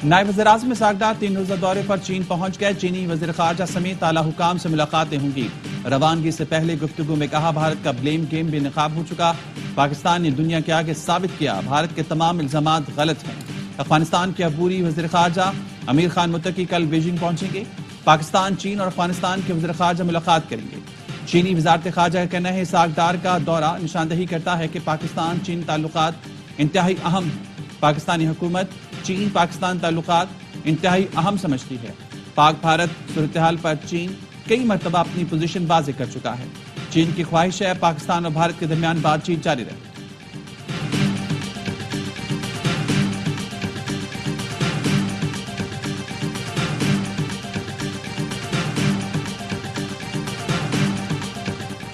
नायब वज़ीर-ए-आज़म इसहाक डार 3 रोज़ा दौरे पर चीन पहुंच गए। चीनी वज़ीर ख़ारजा समेत आला हुकाम से मुलाकातें होंगी। रवानगी से पहले गुफ्तगू में कहा, भारत का ब्लेम गेम बेनकाब हो चुका। पाकिस्तान ने दुनिया के आगे साबित किया, भारत के तमाम इल्जामात गलत हैं। अफगानिस्तान के अबूरी वज़ीर ख़ारजा अमीर खान मुत्तकी कल बीजिंग पहुंचेंगे। पाकिस्तान, चीन और अफगानिस्तान के वज़ीर ख़ारजा मुलाकात करेंगे। चीनी वज़ारत ख़ारजा का कहना है, इसहाक डार का दौरा निशानदही करता है कि पाकिस्तान चीन ताल्लुकात इंतहाई अहम है। पाकिस्तानी हुकूमत चीन पाकिस्तान ताल्लुकात इंतहाई अहम समझती है। पाक भारत सूरत हाल पर चीन कई मरतबा अपनी पोजीशन वाज़ेह कर चुका है। चीन की ख्वाहिश है पाकिस्तान और भारत के दरमियान बातचीत जारी रहे।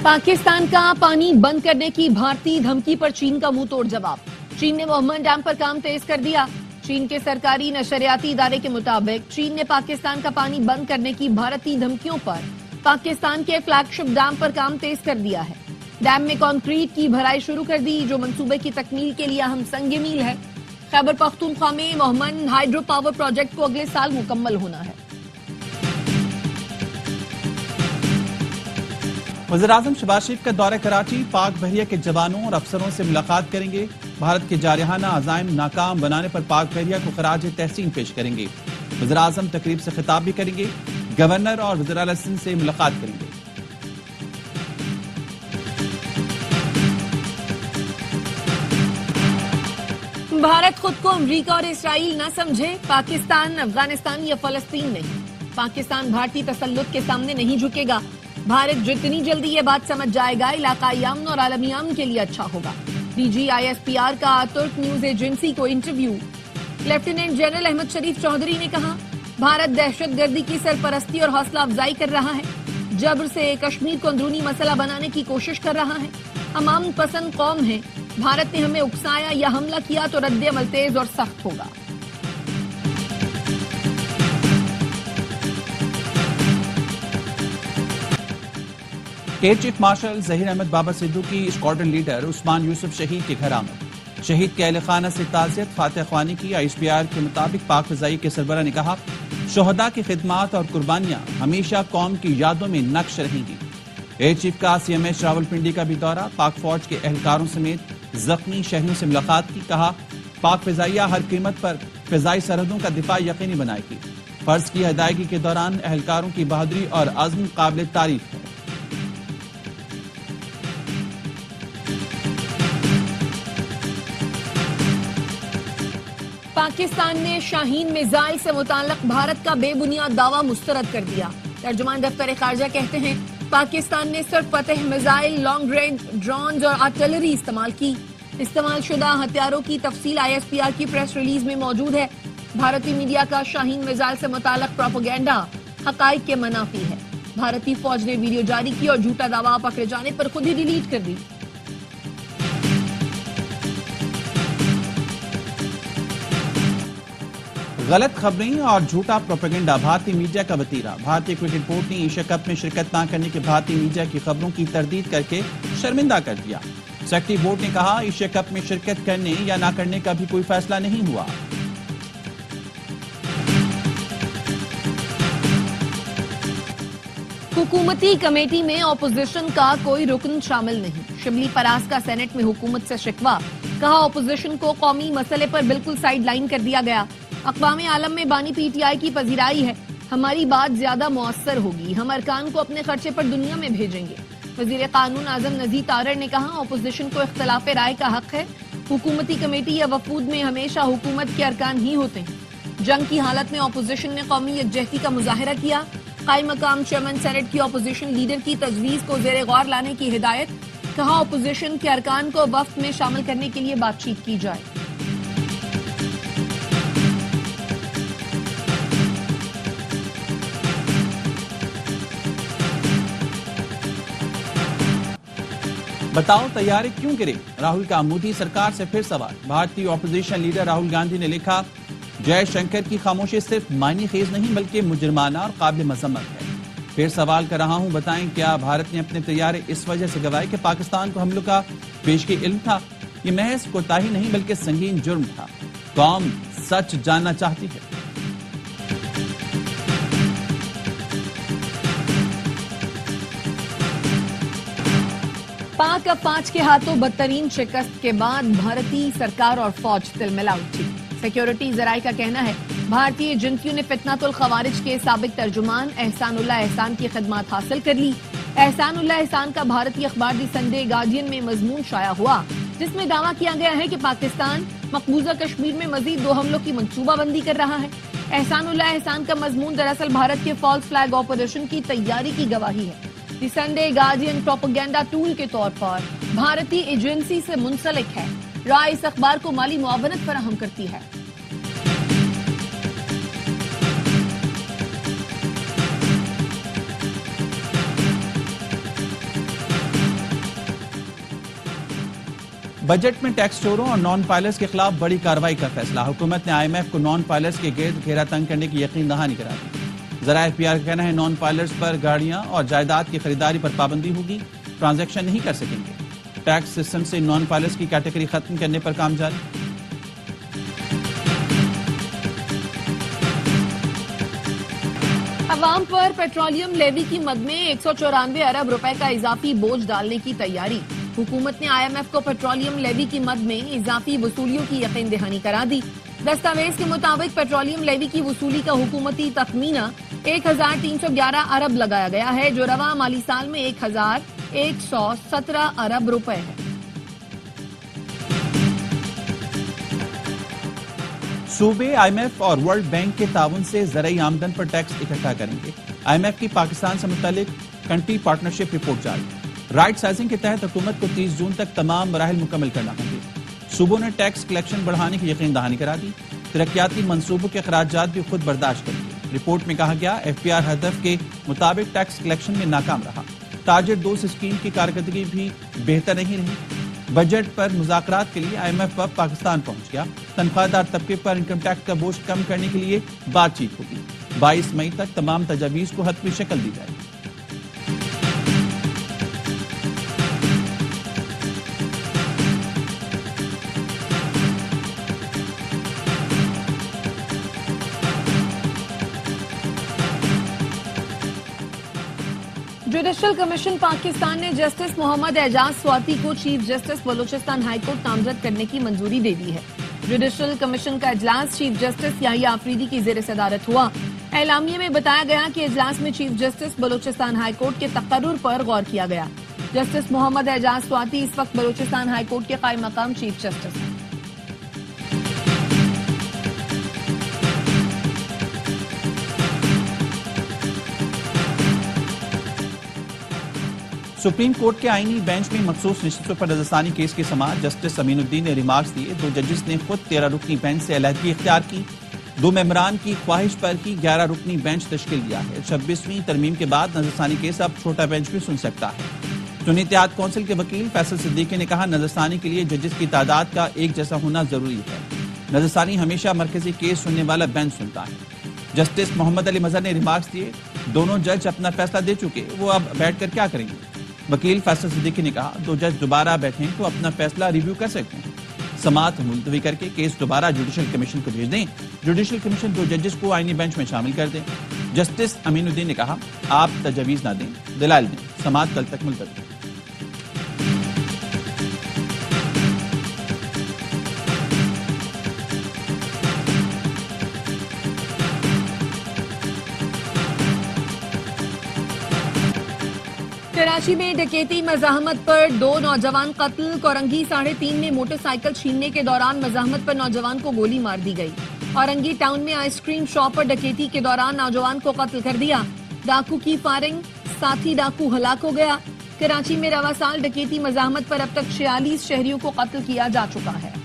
पाकिस्तान का पानी बंद करने की भारतीय धमकी पर चीन का मुंह तोड़ जवाब। चीन ने मोहम्मद डैम पर काम तेज कर दिया। चीन के सरकारी नशरियाती इदारे के मुताबिक चीन ने पाकिस्तान का पानी बंद करने की भारतीय धमकियों पर पाकिस्तान के फ्लैगशिप डैम पर काम तेज कर दिया है। डैम में कंक्रीट की भराई शुरू कर दी, जो मंसूबे की तकमील के लिए अहम संग मील है। खैबर पख्तूनख्वा में मोहम्मद हाइड्रो पावर प्रोजेक्ट को अगले साल मुकम्मल होना है। वज़ीर-ए-आज़म शहबाज शरीफ का दौरा कराची, पाक बहरिया के जवानों और अफसरों से मुलाकात करेंगे। भारत के जारहाना अज़ाइम नाकाम बनाने पर पाक बहरिया को खराज तहसीन पेश करेंगे। वज़ीर-ए-आज़म तकरीब से खिताब भी करेंगे। गवर्नर और वज़ीर-ए-आला सिंध से मुलाकात करेंगे। भारत खुद को अमरीका और इसराइल न समझे। पाकिस्तान, अफगानिस्तान या फलस्तीन नहीं। पाकिस्तान भारतीय तसल्लुत के सामने नहीं झुकेगा। भारत जितनी जल्दी ये बात समझ जाएगा, इलाकाई अमन और आलमी अमन के लिए अच्छा होगा। डीजी ISPR का तुर्क न्यूज एजेंसी को इंटरव्यू। लेफ्टिनेंट जनरल अहमद शरीफ चौधरी ने कहा, भारत दहशतगर्दी की सरपरस्ती और हौसला अफजाई कर रहा है। जबर से कश्मीर को अंदरूनी मसला बनाने की कोशिश कर रहा है। हम अमन पसंद कौम है। भारत ने हमें उकसाया या हमला किया तो रद्द अमल तेज और सख्त होगा। Air chief marshal Zaheer Ahmed Babar Siddiqui की स्क्वाड्रन लीडर उस्मान यूसुफ शहीद के घर आमद। शहीद के अहल खाना से ताज़ियत फातह ख्वानी की। ISPR के मुताबिक पाक फ़ज़ाई के सरबराह ने कहा, शोहदा की खिदमात और कुर्बानियां हमेशा कौम की यादों में नक्श रहेंगी। एयर चीफ का CMH रावलपिंडी का भी दौरा। पाक फौज के एहलकारों समेत जख्मी शहरियों से मुलाकात की। कहा, पाक फ़िज़ाइया हर कीमत पर फ़िज़ाई सरहदों का दिफा यकीनी बनाएगी। फर्ज की अदायगी के दौरान एहलकारों की बहादुरी और अज़्म काबिल तारीफ है। पाकिस्तान ने शाहीन मिसाइल से मुताल्लिक भारत का बेबुनियाद दावा मुस्तरद कर दिया। तर्जुमान दफ्तर खारजा कहते हैं, पाकिस्तान ने सिर्फ फतेह मिसाइल, लॉन्ग रेंज ड्रोन्स और आर्टिलरी इस्तेमाल की। इस्तेमाल शुदा हथियारों की तफसील ISPR की प्रेस रिलीज में मौजूद है। भारतीय मीडिया का शाहीन मिसाइल से मुताल्लिक प्रोपेगेंडा हकाइक के मनाफी है। भारतीय फौज ने वीडियो जारी की और झूठा दावा पकड़े जाने पर खुद ही डिलीट कर दी। गलत खबरें और झूठा प्रोपेगेंडा भारतीय मीडिया का वतीरा। भारतीय क्रिकेट बोर्ड ने एशिया कप में शिरकत न करने के भारतीय मीडिया की खबरों की तरदीद करके शर्मिंदा कर दिया। सेक्रेटरी बोर्ड ने कहा, एशिया कप में शिरकत करने या न करने का भी कोई फैसला नहीं हुआ। हुकूमती कमेटी में ऑपोजिशन का कोई रुकन शामिल नहीं। शिबली फराज का सेनेट में हुकूमत से शिकवा। कहा, ऑपोजिशन को कौमी मसले पर बिल्कुल साइड लाइन कर दिया गया। अक़वाम आलम में बानी PTI की पजीराई है। हमारी बात ज्यादा मुअस्सर होगी। हम अरकान को अपने खर्चे पर दुनिया में भेजेंगे। वजीर कानून आजम नज़ीर तारड़ ने कहा, ऑपोजिशन को इख्तिलाफ राय का हक है। हुकूमती कमेटी या वफूद में हमेशा हुकूमत के अरकान ही होते हैं। जंग की हालत में ऑपोजिशन ने कौमी यकजहती का मुजाहिरा किया। कायम मकाम चेयरमैन सेनेट की ऑपोजिशन लीडर की तजवीज को ज़ेरे गौर लाने की हिदायत। कहा, ऑपोजिशन के अरकान को वफ्द में शामिल करने के लिए बातचीत की जाए। बताओ तैयारी क्यों गिरे, राहुल का मोदी सरकार से फिर सवाल। भारतीय ऑपोजिशन लीडर राहुल गांधी ने लिखा, जयशंकर की खामोशी सिर्फ मायने खेज नहीं बल्कि मुजरमाना और काबिल मजम्मत है। फिर सवाल कर रहा हूं, बताएं क्या भारत ने अपने तैयारे इस वजह से गवाए कि पाकिस्तान को हमलों का पेशगी इल्म था? ये महज कोताही नहीं बल्कि संगीन जुर्म था। कौम सच जानना चाहती है। पाक अफवाज के हाथों बदतरीन शिकस्त के बाद भारतीय सरकार और फौज तिलमिला उठी। सिक्योरिटी जराये का कहना है भारतीय एजेंसियों ने फितनातुल खवारिज के साबिक तर्जुमान एहसानुल्लाह एहसान की खिदमत हासिल कर ली। एहसानुल्लाह एहसान का भारतीय अखबार दी संडे गार्डियन में मजमून शाया हुआ, जिसमें दावा किया गया है कि पाकिस्तान मकबूजा कश्मीर में मजीद 2 हमलों की मंसूबाबंदी कर रहा है। एहसानुल्लाह एहसान का मजमून दरअसल भारत के फॉल्स फ्लैग ऑपरेशन की तैयारी की गवाही है। दी संडे गार्डियन प्रोपेगेंडा टूल के तौर पर भारतीय एजेंसी से मुंसलिक है। राय इस अखबार को माली मुआवनत फराहम करती है। बजट में टैक्स चोरों और नॉन फाइलर्स के खिलाफ बड़ी कार्रवाई का फैसला। हुकूमत ने IMF को नॉन फाइलर्स के गिर्द घेरा तंग करने की यकीन दहानी करा दी। जरा FPR का कहना है नॉन फाइलर्स पर गाड़ियां और जायदाद की खरीदारी पर पाबंदी होगी, ट्रांजैक्शन नहीं कर सकेंगे। टैक्स सिस्टम से नॉन फाइलर्स की कैटेगरी खत्म करने पर काम जारी। अवाम पर पेट्रोलियम लेवी की मद में 194 अरब रुपए का इजाफी बोझ डालने की तैयारी। हुकूमत ने IMF को पेट्रोलियम लेवी की मद में इजाफी वसूलियों की यकीन दहानी करा दी। दस्तावेज के मुताबिक पेट्रोलियम लेवी की वसूली का हुकूमती तखमीना 1311 अरब लगाया गया है, जो रवा माली साल में 1117 अरब रुपए है। सूबे IMF और वर्ल्ड बैंक के ताउन से ज़राई आमदन पर टैक्स इकट्ठा करेंगे। IMF की पाकिस्तान से मुतालिक कंट्री पार्टनरशिप रिपोर्ट जारी। राइट साइजिंग के तहत हुकूमत को 30 जून तक तमाम मराहिल मुकम्मल करना होंगे। सूबों ने टैक्स कलेक्शन बढ़ाने की यकीन दहानी करा दी। तरक्याती मंसूबों के अखराजात भी खुद बर्दाश्त करेंगे। रिपोर्ट में कहा गया FPR हदफ के मुताबिक टैक्स कलेक्शन में नाकाम रहा। टारगेट 2 स्कीम की कारकर्दगी भी बेहतर नहीं रही। बजट पर मुज़ाकरात के लिए IMF अब पाकिस्तान पहुंच गया। तनख्वाहदार तबके पर इनकम टैक्स का बोझ कम करने के लिए बातचीत होगी। 22 मई तक तमाम तजावीज को हतमी शक्ल दी जाएगी। जुडिशल कमीशन पाकिस्तान ने जस्टिस मोहम्मद एजाज स्वाति को चीफ जस्टिस बलूचिस्तान हाईकोर्ट नामजद करने की मंजूरी दे दी है। जुडिशल कमीशन का इजलास चीफ जस्टिस याहिया आफरीदी की जेर सदारत हुआ। एलामिया में बताया गया कि इजलास में चीफ जस्टिस बलूचिस्तान हाईकोर्ट के तकर्रुर पर गौर किया गया। जस्टिस मोहम्मद एजाज स्वाति इस वक्त बलूचिस्तान हाईकोर्ट के कायम मकाम चीफ जस्टिस हैं। सुप्रीम कोर्ट के आईनी बेंच में मखसूस नशिस्तों पर नजरसानी केस की समाअत जस्टिस अमीनुद्दीन ने रिमार्क्स दिए। 2 जजेस ने खुद 13 रुकनी बेंच से अलहदगी इख्तियार की। 2 मेंबरान की ख्वाहिश पर ही 11 रुकनी बेंच तश्कील दिया है। 26वीं तरमीम के बाद नजरसानी केस अब छोटा बेंच भी सुन सकता है। सुन्नी इत्तेहाद कौंसिल के वकील फैसल सिद्दीकी ने कहा नजरसानी के लिए जजेस की तादाद का एक जैसा होना जरूरी है। नजरसानी हमेशा मरकजी केस सुनने वाला बेंच सुनता है। जस्टिस मोहम्मद अली मजहर ने रिमार्क्स दिए। दोनों जज अपना फैसला दे चुके, वो अब बैठकर क्या करेंगे। वकील फैसल सिद्दीकी ने कहा 2 जज दोबारा बैठें तो अपना फैसला रिव्यू कर सकते हैं। समाअत मुलतवी करके केस दोबारा जुडिशल कमीशन को भेज दें। जुडिशल कमीशन 2 जजेस को आईनी बेंच में शामिल कर दें। जस्टिस अमीनुद्दीन ने कहा आप तजवीज ना दें, दलाल दें। समाअत कल तक मुलतवी। कराची में डकैती मजाहमत पर 2 नौजवान कत्ल। कोरंगी 3.5 में मोटरसाइकिल छीनने के दौरान मजाहमत पर नौजवान को गोली मार दी गई। औरंगी टाउन में आइसक्रीम शॉप पर डकैती के दौरान नौजवान को कत्ल कर दिया। डाकू की फायरिंग, साथी डाकू हलाक हो गया। कराची में रवा साल डकैती मजाहमत पर अब तक 46 शहरियों को कत्ल किया जा चुका है।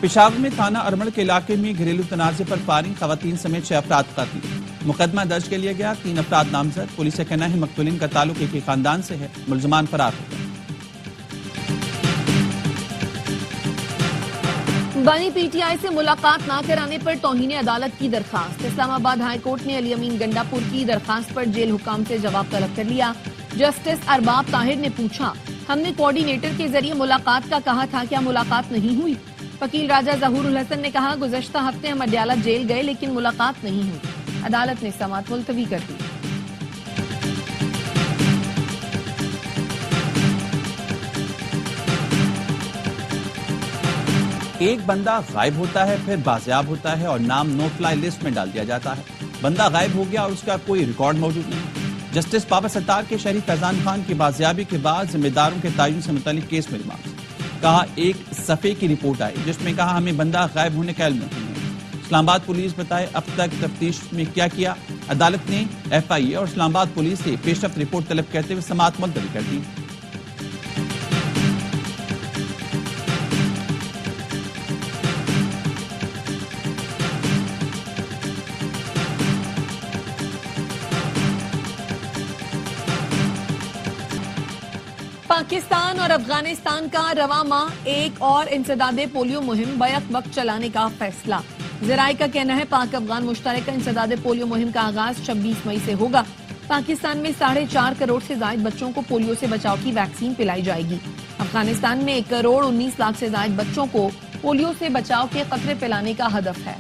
पेशावर में थाना अरमड़ के इलाके में घरेलू तनाजे पर फायरिंग, खवातीन समेत 6 अफराद कत्ल। मुकदमा दर्ज कर लिया गया। 3 अफराद नामजद। पुलिस का कहना है मकतूलिन का ताल्लुक एक ही खानदान से है। मुलजमान फरार हो गए। बानी PTI से मुलाकात न कराने पर तौहीन अदालत की दरखास्त। इस्लामाबाद हाई कोर्ट ने अली अमीन गंडापुर की दरखास्त पर जेल हुकाम से जवाब तलब कर लिया। जस्टिस अरबाब ताहिर ने पूछा हमने कोऑर्डिनेटर के जरिए मुलाकात का कहा था, क्या मुलाकात नहीं हुई। वकील राजा जहूरुल हसन ने कहा, गुज़श्ता हफ्ते हम अडयाला जेल गए लेकिन मुलाकात नहीं हुई। अदालत ने समाअत मुलतवी कर दी। एक बंदा गायब होता है, फिर बाजियाब होता है और नाम नो फ्लाई लिस्ट में डाल दिया जाता है। बंदा गायब हो गया और उसका कोई रिकॉर्ड मौजूद नहीं। जस्टिस बाबा सत्तार के शहरी फैजान खान की बाजियाबी के बाद जिम्मेदारों के तयन से मुतालिक केस में रिमांड। कहा, एक सफ़े की रिपोर्ट आई जिसमें कहा हमें बंदा गायब होने का इल्म नहीं है। इस्लामाबाद पुलिस बताए अब तक तफ्तीश में क्या किया। अदालत ने FIA और इस्लामाबाद पुलिस से पेशरफ्त रिपोर्ट तलब करते हुए समाअत मुलतवी कर दी। पाकिस्तान और अफगानिस्तान का रवा माह एक और इंसदादे पोलियो मुहिम बैक वक्त चलाने का फैसला। ज़राए का कहना है पाक अफगान मुश्तरका इंसदादे पोलियो मुहिम का आगाज 26 मई से होगा। पाकिस्तान में 4.5 करोड़ से ज्यादा बच्चों को पोलियो से बचाव की वैक्सीन पिलाई जाएगी। अफगानिस्तान में 1 करोड़ 19 लाख से ज्यादा बच्चों को पोलियो से बचाव के कतरे पिलाने का हदफ है।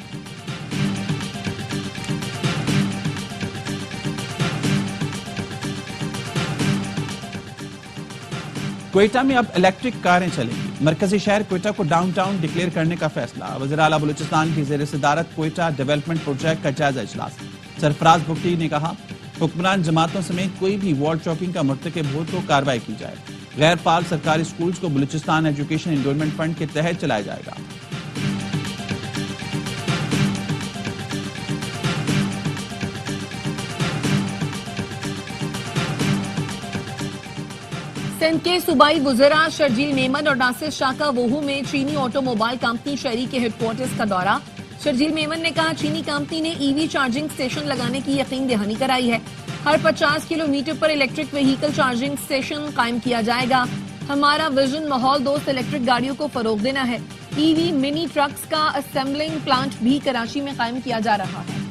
क्वेटा में अब इलेक्ट्रिक कारें चलेंगी। मरकजी शहर क्वेटा को डाउनटाउन डिक्लेयर करने का फैसला। वज़ीर आला बलूचिस्तान की ज़ेर सदारत क्वेटा डेवलपमेंट प्रोजेक्ट का जायजा इजलास। सरफराज भुट्टी ने कहा, हुक्मरान जमातों समेत कोई भी वॉल चौकिंग का मुर्तकिब हो तो कार्रवाई की जाए। गैर फाल सरकारी स्कूल्स को बलूचिस्तान एजुकेशन एंडोलमेंट फंड के तहत चलाया जाएगा। सिंध के सूबाई वुज़रा शर्जील मेमन और नासिर शाह का वोहू में चीनी ऑटोमोबाइल कंपनी शहरी के हेडक्वार्टर्स का दौरा। शर्जील मेमन ने कहा, चीनी कंपनी ने EV चार्जिंग स्टेशन लगाने की यकीन दहानी कराई है। हर 50 किलोमीटर पर इलेक्ट्रिक व्हीकल चार्जिंग स्टेशन कायम किया जाएगा। हमारा विजन माहौल दोस्त इलेक्ट्रिक गाड़ियों को फरोग देना है। EV मिनी ट्रक्स का असेंबलिंग प्लांट भी कराची में कायम किया जा रहा है।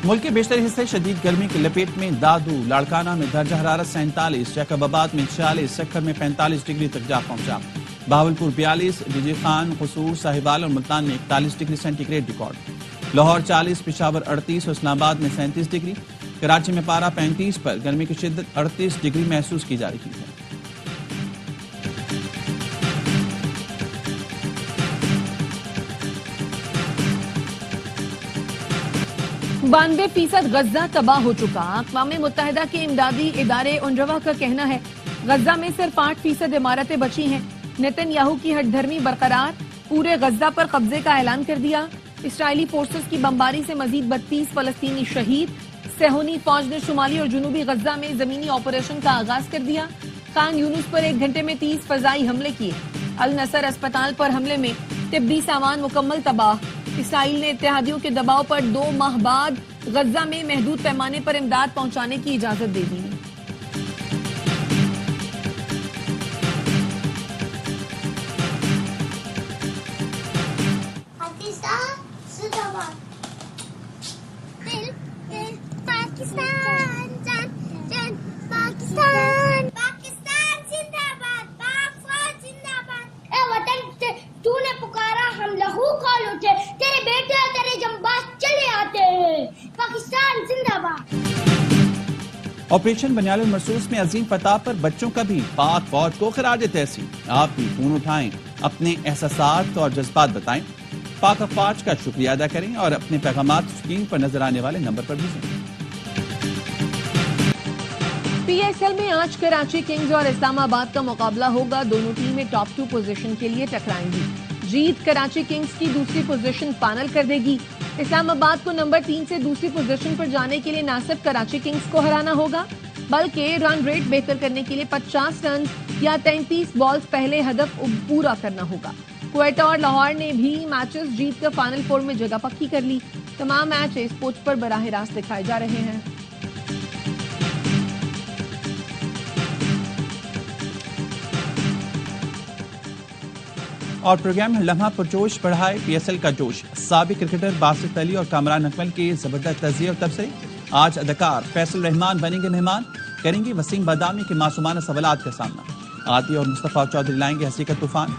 मुल्क के बेशतर हिस्से शदीद गर्मी की लपेट में। दादू लाड़काना में दर्जा हरारत 47, जैकबाबाद में 46, सक्खर में 45 डिग्री तक जा पहुंचा। बहावलपुर 42, डीजे खान, कसूर, साहिवाल और मुल्तान में 41 degree centigrade record. Lahore 40, Peshawar 38 और इस्लामाबाद में 37 डिग्री। कराची में पारा 35 पर गर्मी की शिद्दत 38 डिग्री महसूस की जा रही है। 92% गजा तबाह हो चुका। अक़वाम मुत्तहिदा के इमदादी इदारे UNRWA का कहना है गजा में सिर्फ 8% इमारतें बची हैं। नेतन्याहू की हठधर्मी बरकरार, पूरे गजा पर कब्जे का ऐलान कर दिया। इसराइली फोर्सेस की बमबारी से मजीद 32 फलस्तीनी शहीद। सेहूनी फौज ने शुमाली और जुनूबी गजा में जमीनी ऑपरेशन का आगाज कर दिया। खान यूनुस पर 1 घंटे में 30 फजाई हमले किए। अल नसर अस्पताल पर हमले में तिब्बी सामान मुकम्मल तबाह। इसराइल ने इत्तेहादियों के दबाव पर 2 माह बाद गजा में महदूद पैमाने पर इमदाद पहुंचाने की इजाजत दे दी। तूने पुकारा हम लहू खौल उठे, तेरे बेटे और तेरे जंबाज चले आते हैं। पाकिस्तान जिंदाबाद। ऑपरेशन बनियाल मरसूस में अजीम फतह पर बच्चों का भी पाक फौज को खराज तहसीन। आप भी फोन उठाएं, अपने एहसासात और जज्बात बताएं, पाक फौज का शुक्रिया अदा करें और अपने पैगामात स्क्रीन पर नजर आने वाले नंबर पर भेजें। PSL में आज कराची किंग्स और इस्लामाबाद का मुकाबला होगा। दोनों टीमें टॉप 2 पोजीशन के लिए टकराएंगी। जीत कराची किंग्स की दूसरी पोजीशन फाइनल कर देगी। इस्लामाबाद को नंबर 3 से दूसरी पोजीशन पर जाने के लिए न सिर्फ कराची किंग्स को हराना होगा बल्कि रन रेट बेहतर करने के लिए 50 रन या 33 बॉल्स पहले हदफ पूरा करना होगा। क्वेटा और लाहौर ने भी मैचेस जीत कर फाइनल 4 में जगह पक्की कर ली। तमाम मैच इस पोच पर बराह रास्त दिखाए जा रहे हैं। और प्रोग्राम में लम्हा पुरजोश बढ़ाए PSL का जोश। साबिक क्रिकेटर बासित अली और कामरान अकमल के जबरदस्त तज़किरे और तबसरे। आज अदाकार फैसल रहमान बनेंगे मेहमान, करेंगे वसीम बादामी के मासूमाना सवालात का सामना। आती और मुस्तफ़ा चौधरी लाएंगे हंसी का तूफान।